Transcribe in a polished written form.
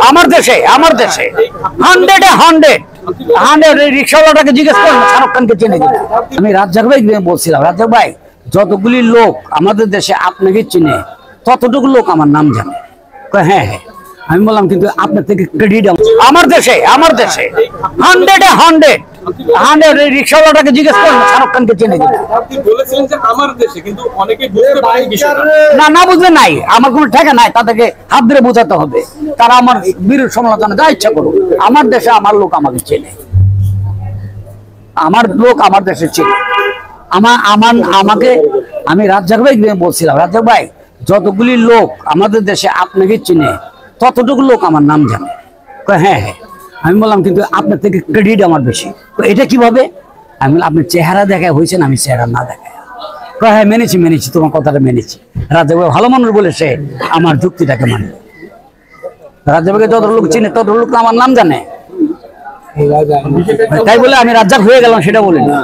আমার দেশে 100 রিক্সাওয়ালাটাকে জিজ্ঞেস করেন শাহরুখ খানকে চিনে কিনা। আমি রাজ্জাক ভাই বলছিলাম, রাজ্জাক ভাই যতগুলি লোক আমাদের দেশে আপনাকে চিনে ততটুকু লোক আমার নাম জানে। হ্যাঁ হ্যাঁ, আমি বললাম কিন্তু আপনার থেকে ক্রেডিট আমার দেশে 100 রিক্সাওয়ালাটাকে জিজ্ঞেস করেন শাহরুখ খানকে চিনে কিনা। না বুঝলে নাই, আমার কোনো ঠেকা নাই, তাদেরকে হাত ধরে বোঝাতে হবে। তারা আমার বিরোধ সমালোচনা যা ইচ্ছা করুক, আমার দেশে আমার লোক আমাকে চেনে, আমার লোক আমার দেশে চেনে। আমাকে আমি রাজ্জাক ভাই বলছিলাম, রাজ্জাক ভাই যতগুলি লোক আমাদের দেশে আপনাকে চিনে ততটুকু লোক আমার নাম জানে। হ্যাঁ হ্যাঁ, আমি বললাম কিন্তু আপনার থেকে ক্রেডিট আমার বেশি। এটা কিভাবে? আমি বললাম আপনি চেহারা দেখায় হয়েছেন, আমি চেহারা না দেখায়। হ্যাঁ মেনেছি, তোমার কথাটা মেনেছি। রাজ্জাক ভাই ভালো মানুষ বলে সে আমার যুক্তিটাকে মানে। রাজ্জাক ভাইকে যত লোক চিনে তত লোক আমার নাম জানে, তাই বলে আমি রাজ্জাক হয়ে গেলাম সেটা বলিনি।